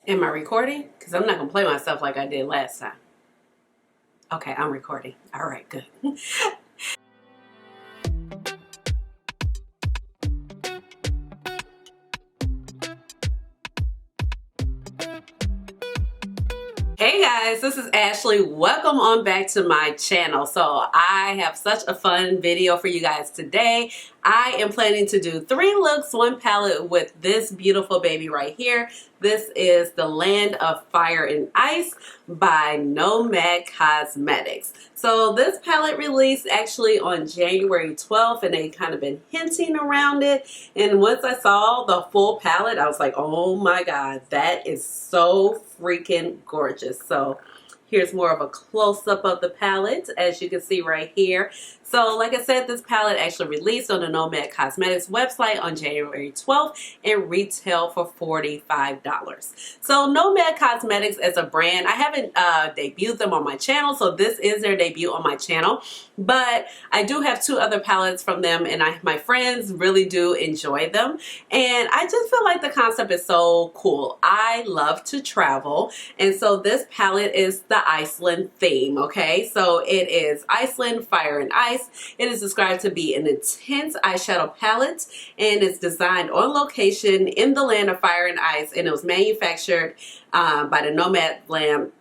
Am I recording? Because I'm not going to play myself like I did last time. Okay, I'm recording. All right, good. Hey guys, this is Ashley. Welcome on back to my channel. So I have such a fun video for you guys today. I am planning to do 3 looks, 1 palette with this beautiful baby right here. This is the Land of Fire and Ice by Nomad Cosmetics. So this palette released actually on January 12th, and they kind of been hinting around it. And once I saw the full palette, I was like, oh my God, that is so freaking gorgeous. So here's more of a close-up of the palette, as you can see right here. So like I said, this palette actually released on the Nomad Cosmetics website on January 12th and retail for $45. So Nomad Cosmetics as a brand, I haven't debuted them on my channel, so this is their debut on my channel. But I do have 2 other palettes from them, and my friends really do enjoy them. And I just feel like the concept is so cool. I love to travel, and so this palette is the Iceland theme, okay? So it is Iceland, Fire and Ice. It is described to be an intense eyeshadow palette, and it's designed on location in the Land of Fire and Ice, and it was manufactured by the Nomad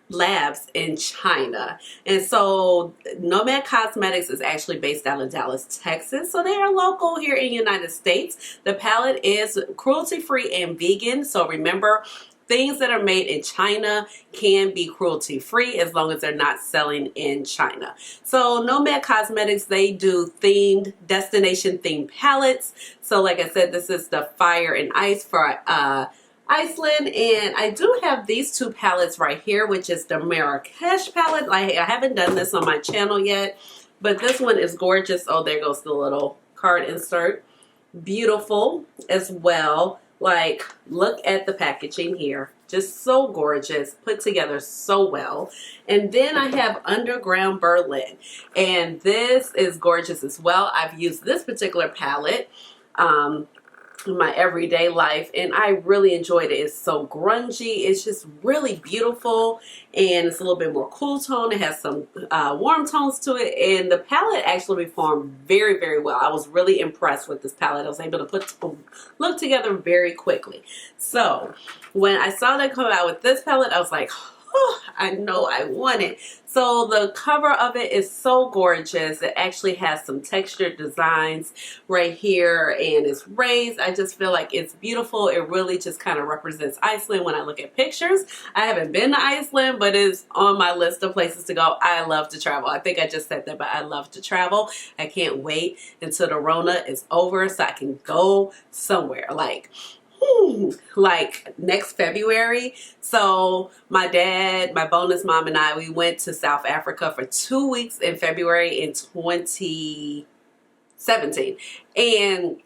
Labs in China. And so Nomad Cosmetics is actually based out of Dallas, Texas. So they are local here in the United States. The palette is cruelty-free and vegan. So remember, things that are made in China can be cruelty-free as long as they're not selling in China. So Nomad Cosmetics, they do themed, destination-themed palettes. So like I said, this is the Fire and Ice for Iceland, and I do have these 2 palettes right here, which is the Marrakesh palette. I haven't done this on my channel yet, but this one is gorgeous. Oh, there goes the little card insert. Beautiful as well. Like, look at the packaging here. Just so gorgeous, put together so well. And then I have Underground Berlin, and this is gorgeous as well. I've used this particular palette in my everyday life, and I really enjoyed it. It's so grungy. It's just really beautiful, and it's a little bit more cool tone. It has some warm tones to it, and the palette actually performed very, very well. I was really impressed with this palette. I was able to put look together very quickly. So when I saw that come out with this palette, I was like, oh, I know I want it. So the cover of it is so gorgeous. It actually has some textured designs right here, and it's raised. I just feel like it's beautiful. It really just kind of represents Iceland when I look at pictures. I haven't been to Iceland, but it's on my list of places to go. I love to travel. I think I just said that, but I love to travel. I can't wait until the Rona is over so I can go somewhere. Like next February. So my dad, my bonus mom, and I, we went to South Africa for 2 weeks in February in 2017, and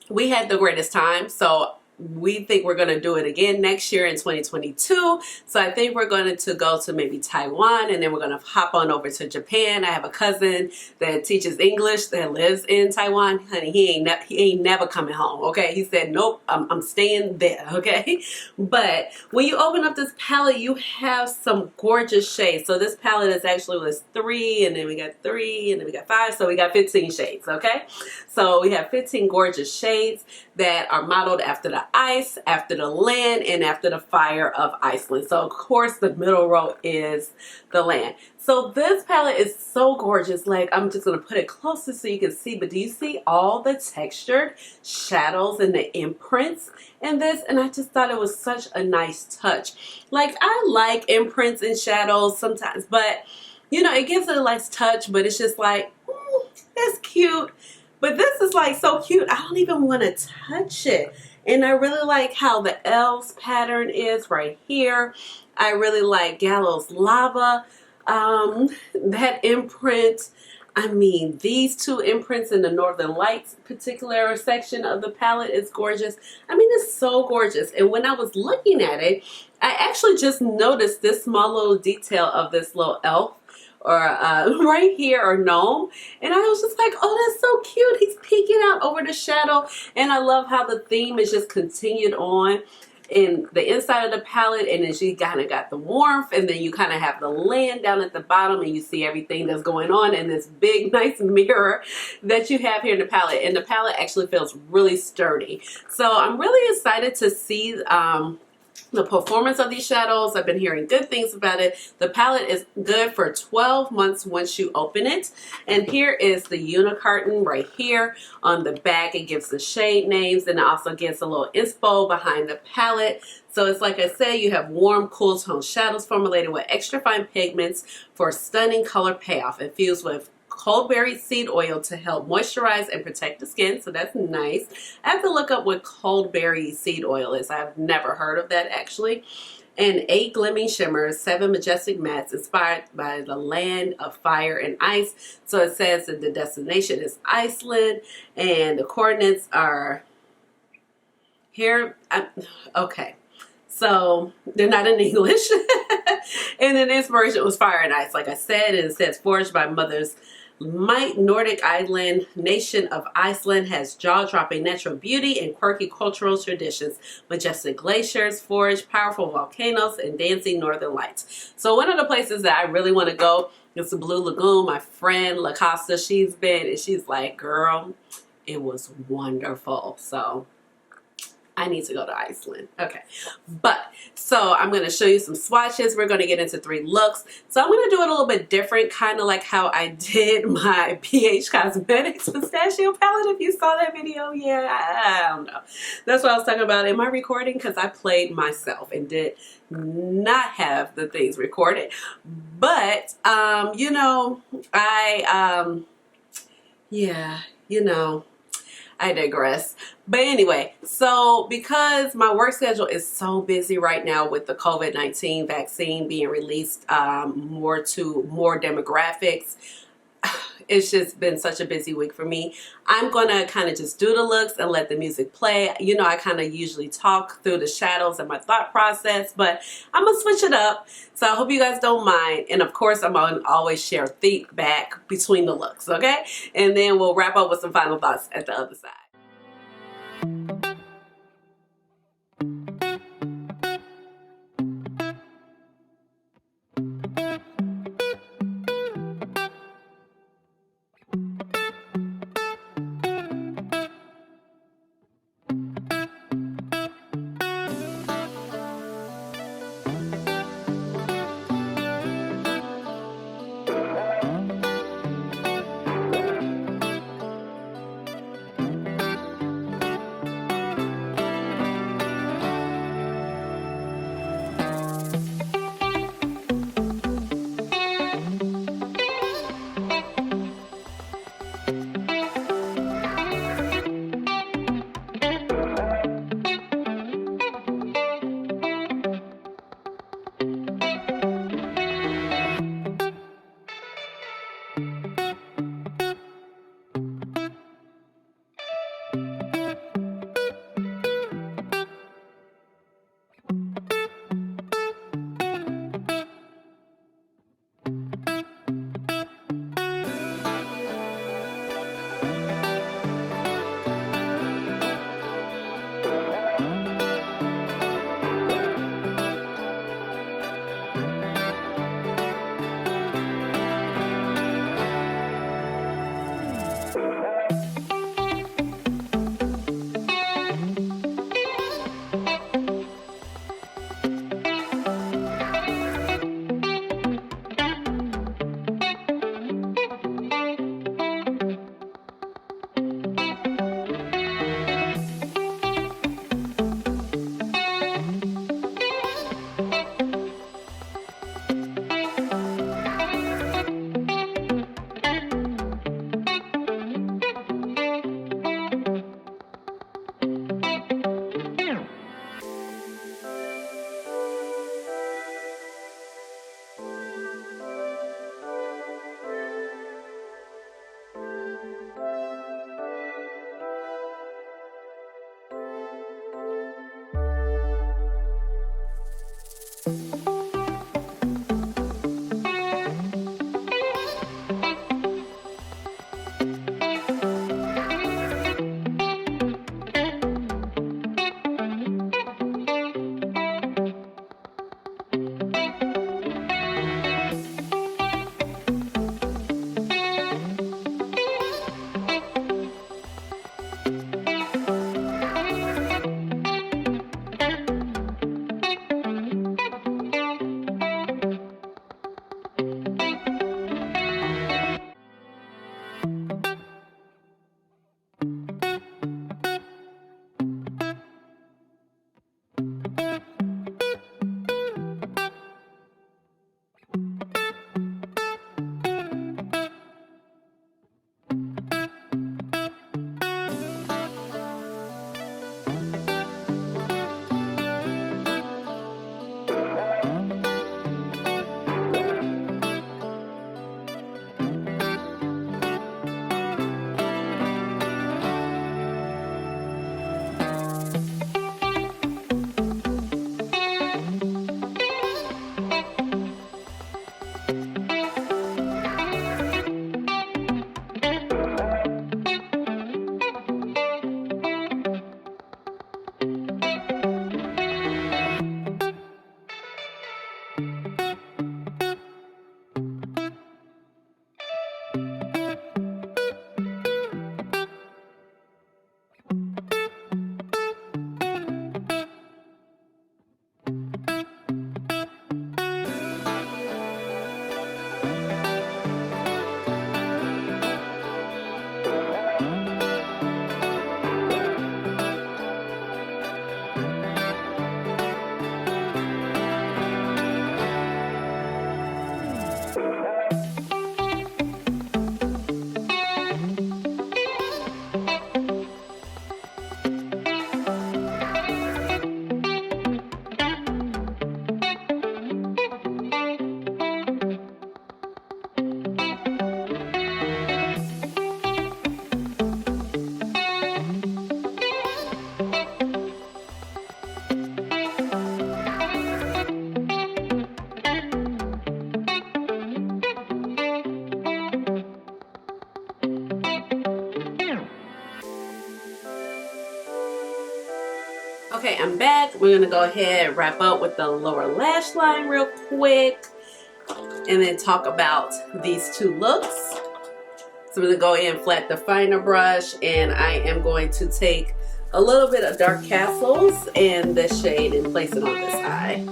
we had the greatest time. So we think we're going to do it again next year in 2022. So I think we're going to go to maybe Taiwan, and then we're going to hop on over to Japan. I have a cousin that teaches English that lives in Taiwan. Honey, he ain't never coming home. Okay, he said, nope, I'm staying there. Okay, but when you open up this palette, you have some gorgeous shades. So this palette is actually was 3, and then we got 3, and then we got 5. So we got 15 shades. Okay, so we have 15 gorgeous shades that are modeled after the ice, after the land, and after the fire of Iceland. So of course the middle row is the land. So this palette is so gorgeous. Like, I'm just going to put it closer so you can see, but do you see all the textured shadows and the imprints in this? And I just thought it was such a nice touch. Like, I like imprints and shadows sometimes, but you know, it gives it a nice touch, but it's just like, that's cute. But this is like so cute, I don't even want to touch it. And I really like how the elves pattern is right here. I really like Gallows Lava, that imprint. I mean, these 2 imprints in the Northern Lights particular section of the palette is gorgeous. I mean, it's so gorgeous. And when I was looking at it, I actually just noticed this small little detail of this little elf, or right here, or gnome, and I was just like, oh, that's so cute. He's peeking out over the shadow, and I love how the theme is just continued on. in the inside of the palette, and then she kind of got the warmth, and then you kind of have the land down at the bottom, and you see everything that's going on in this big nice mirror that you have here in the palette. And the palette actually feels really sturdy, so I'm really excited to see the performance of these shadows. I've been hearing good things about it. The palette is good for 12 months once you open it. And here is the unicarton right here. On the back, it gives the shade names, and it also gives a little inspo behind the palette. So it's like I said, you have warm, cool tone shadows formulated with extra fine pigments for stunning color payoff, infused with coldberry seed oil to help moisturize and protect the skin. So that's nice. I have to look up what coldberry seed oil is. I've never heard of that actually. And 8 glimmering shimmers, 7 majestic mattes inspired by the land of fire and ice. So it says that the destination is Iceland and the coordinates are here. Okay. So they're not in English. And then the inspiration was fire and ice, like I said, and it says forged by mother's might. Nordic island nation of Iceland has jaw-dropping natural beauty and quirky cultural traditions, majestic glaciers, forest, powerful volcanoes, and dancing northern lights. So one of the places that I really want to go is the Blue Lagoon. My friend La Costa, she's been, and she's like, girl, it was wonderful. So I need to go to Iceland. Okay. But, so I'm going to show you some swatches. We're going to get into 3 looks. So I'm going to do it a little bit different, kind of like how I did my BH Cosmetics pistachio palette. If you saw that video, yeah, I don't know. That's what I was talking about. Am I recording? Because I played myself and did not have the things recorded. But, you know, yeah, you know, I digress. But anyway, so because my work schedule is so busy right now with the COVID-19 vaccine being released more demographics, it's just been such a busy week for me. I'm going to kind of just do the looks and let the music play. You know, I kind of usually talk through the shadows and my thought process, but I'm going to switch it up. So I hope you guys don't mind. And of course, I'm going to always share feedback between the looks, okay? And then we'll wrap up with some final thoughts at the other side. Okay, I'm back. We're gonna go ahead and wrap up with the lower lash line real quick and then talk about these two looks. So I'm gonna go in flat definer brush, and I am going to take a little bit of Dark Castles and this shade and place it on this eye.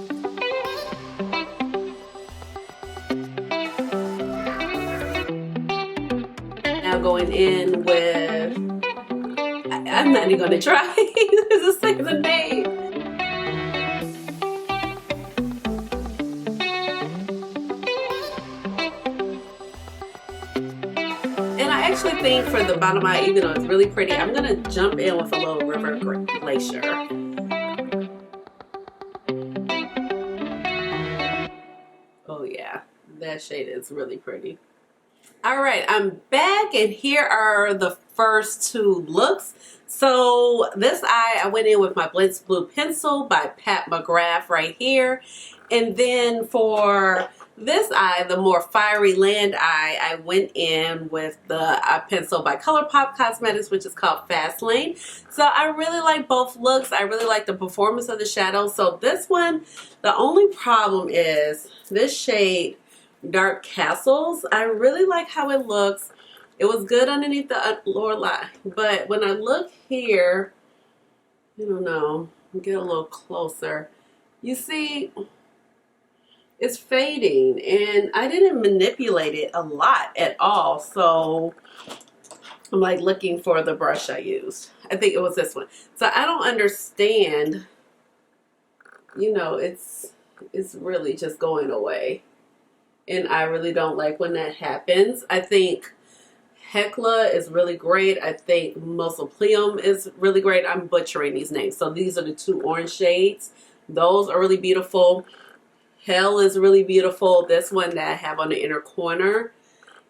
Now going in with, I'm not even gonna try to say the name. And I actually think for the bottom eye, even though it's really pretty, I'm gonna jump in with a little River Glacier. Oh yeah, that shade is really pretty. All right, I'm back, and here are the first two looks. So this eye, I went in with my Blitz Blue Pencil by McGrath right here. And then for this eye, the more fiery land eye, I went in with the pencil by ColourPop Cosmetics, which is called Fast Lane. So I really like both looks. I really like the performance of the shadows. So this one, the only problem is this shade, Dark Castles. I really like how it looks. It was good underneath the lower line, but when I look here, I don't know, get a little closer. You see, it's fading, and I didn't manipulate it a lot at all. So I'm like looking for the brush I used. I think it was this one. So I don't understand. You know, it's really just going away. And I really don't like when that happens. I think Hecla is really great. I think Mausoleum is really great. I'm butchering these names. So these are the two orange shades. Those are really beautiful. Hell is really beautiful. This one that I have on the inner corner.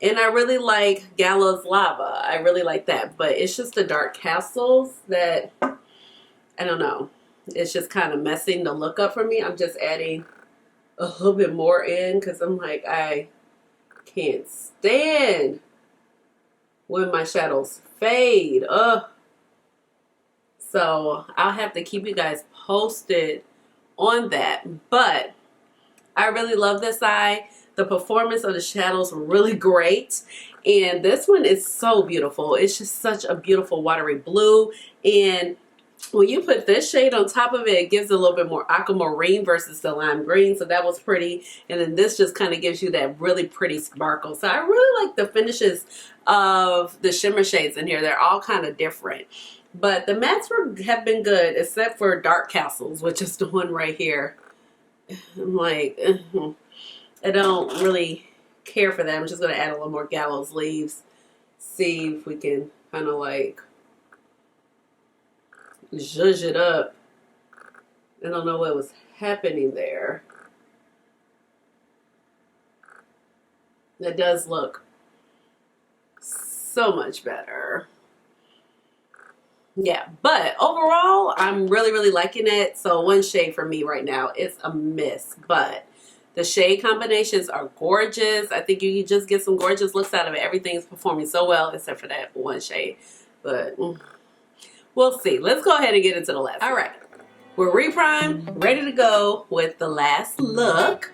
And I really like Gallows Lava. I really like that. But it's just the Dark Castles that, I don't know. It's just kind of messing the look up for me. I'm just adding a little bit more in because I'm like, I can't stand when my shadows fade. Ugh. So I'll have to keep you guys posted on that. But I really love this eye. The performance of the shadows were really great. And this one is so beautiful. It's just such a beautiful watery blue. And when you put this shade on top of it, it gives it a little bit more aquamarine versus the lime green. So that was pretty. And then this just kind of gives you that really pretty sparkle. So I really like the finishes of the shimmer shades in here. They're all kind of different. But the mattes have been good, except for Dark Castles, which is the one right here. I'm like, I don't really care for that. I'm just going to add a little more Gallows Leaves. See if we can kind of like zhuzh it up. I don't know what was happening there. That does look so much better. Yeah, but overall, I'm really liking it. So one shade for me right now is a miss, but the shade combinations are gorgeous. I think you can just get some gorgeous looks out of it. Everything's performing so well except for that one shade, but we'll see. Let's go ahead and get into the last. All right, we're reprimed, ready to go with the last look.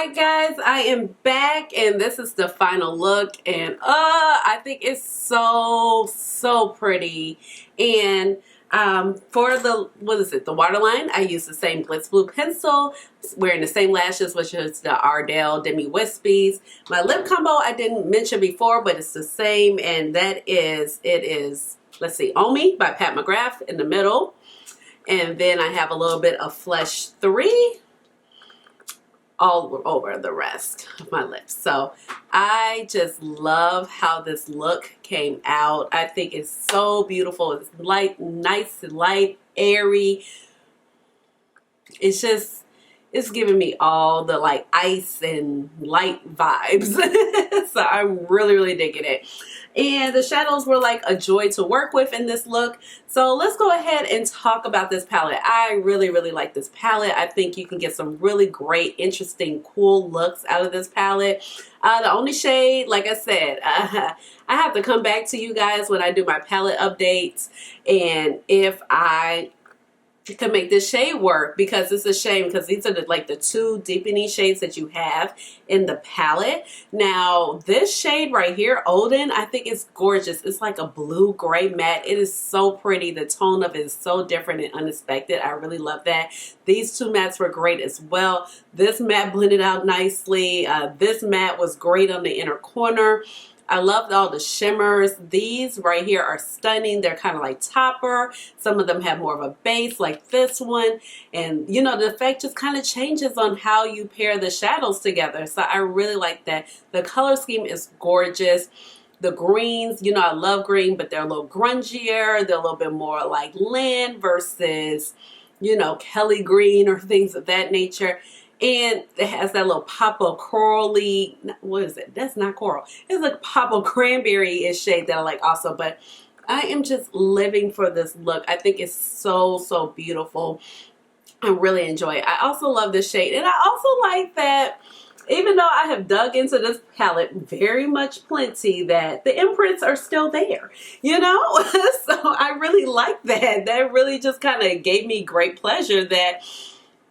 Alright guys, I am back and this is the final look, and I think it's so pretty. And for the, the waterline, I use the same Glitz Blue pencil, wearing the same lashes, which is the Ardell Demi Wispies. My lip combo I didn't mention before, but it's the same, and it is, let's see, Omi by Pat McGrath in the middle. And then I have a little bit of Flesh 3 all over the rest of my lips. So I just love how this look came out. I think it's so beautiful. It's light, nice, light, airy. It's just, it's giving me all the like ice and light vibes. So I'm really digging it. And the shadows were like a joy to work with in this look. So let's go ahead and talk about this palette. I really like this palette. I think you can get some really great, interesting, cool looks out of this palette. The only shade, like I said, I have to come back to you guys when I do my palette updates, and if I can make this shade work, because it's a shame because these are like the two deepening shades that you have in the palette. Now this shade right here, Olden, I think it's gorgeous. It's like a blue gray matte. It is so pretty. The tone of it is so different and unexpected. I really love that. These two mattes were great as well. This matte blended out nicely. This matte was great on the inner corner. I loved all the shimmers. These right here are stunning. They're kind of like topper. Some of them have more of a base like this one. And you know, the effect just kind of changes on how you pair the shadows together. So I really like that. The color scheme is gorgeous. The greens, you know, I love green, but they're a little grungier. They're a little bit more like Lynn versus, you know, Kelly green or things of that nature. And it has that little pop of corally, what is it? That's not coral. It's like pop of cranberry-ish shade that I like also. But I am just living for this look. I think it's so beautiful. I really enjoy it. I also love this shade. And I also like that, even though I have dug into this palette very much plenty, that the imprints are still there, you know? So I really like that. That really just kind of gave me great pleasure that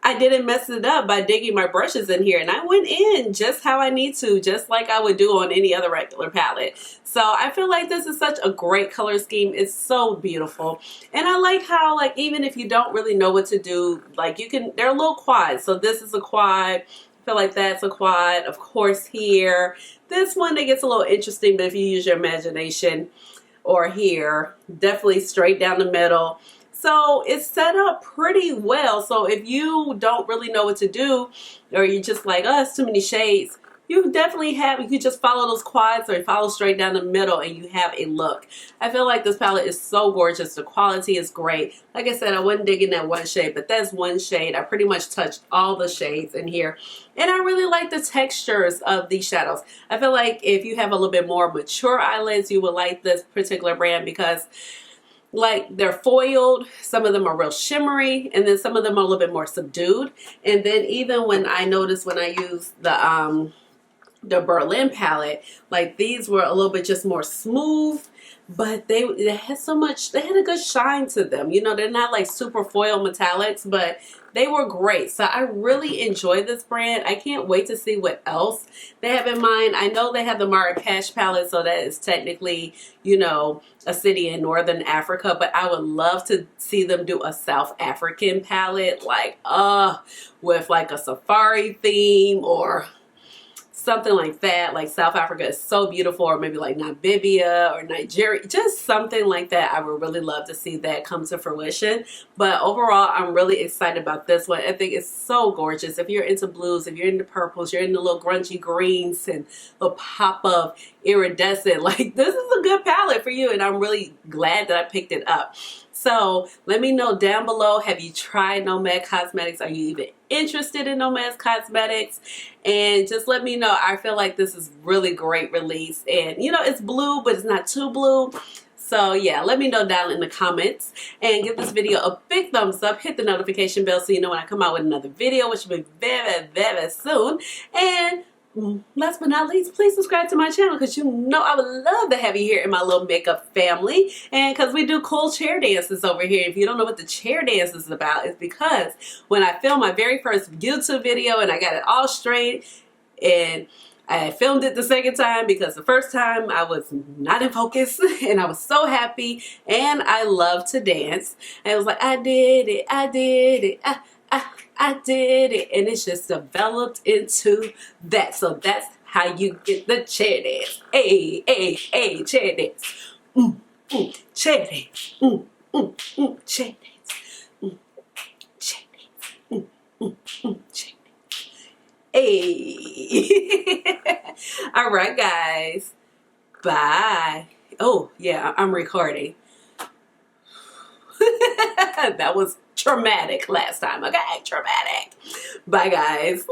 I didn't mess it up by digging my brushes in here, and I went in just how I need to, just like I would do on any other regular palette. So I feel like this is such a great color scheme. It's so beautiful. And I like how, like, even if you don't really know what to do, like, you can, they're little quads. So this is a quad. I feel like that's a quad. Of course, here. This one, it gets a little interesting, but if you use your imagination, or here, definitely straight down the middle. So it's set up pretty well. So if you don't really know what to do, or you're just like, oh, it's too many shades, you definitely have, you can just follow those quads or follow straight down the middle and you have a look. I feel like this palette is so gorgeous. The quality is great. Like I said, I wasn't digging that one shade, but that's one shade. I pretty much touched all the shades in here. And I really like the textures of these shadows. I feel like if you have a little bit more mature eyelids, you will like this particular brand because, like, they're foiled, some of them are real shimmery, and then some of them are a little bit more subdued. And then even when I noticed when I used the Berlin palette, like, these were a little bit just more smooth, but they had so much, they had a good shine to them. You know, they're not like super foil metallics, but they were great. So I really enjoy this brand. I can't wait to see what else they have in mind. I know they have the Marrakesh palette, so that is technically, you know, a city in Northern Africa, but I would love to see them do a South African palette, like, with like a safari theme or something like that. Like, South Africa is so beautiful, or maybe like Namibia or Nigeria, just something like that. I would really love to see that come to fruition. But overall, I'm really excited about this one. I think it's so gorgeous. If you're into blues, if you're into purples, you're into little grungy greens and a pop of iridescent, like, this is a good palette for you, and I'm really glad that I picked it up. So let me know down below, have you tried Nomad Cosmetics? Are you even interested in Nomad Cosmetics? And just let me know. I feel like this is really great release, and you know, it's blue, but it's not too blue. So yeah, let me know down in the comments, and give this video a big thumbs up. Hit the notification bell so you know when I come out with another video, which will be very soon. And last but not least, please subscribe to my channel because you know I would love to have you here in my little makeup family. And because we do cool chair dances over here. If you don't know what the chair dance is about, it's because when I filmed my very first YouTube video and I got it all straight, and I filmed it the second time because the first time I was not in focus and I was so happy and I love to dance. And I was like, I did it, I did it, I did it. And it's just developed into that. So that's how you get the chair dance. Hey, hey, hey, chair dance. Chair dance. Chair dance. Chair dance. Chair dance. Hey. All right, guys. Bye. Oh, yeah, I'm recording. That was traumatic last time. Okay, traumatic. Bye, guys.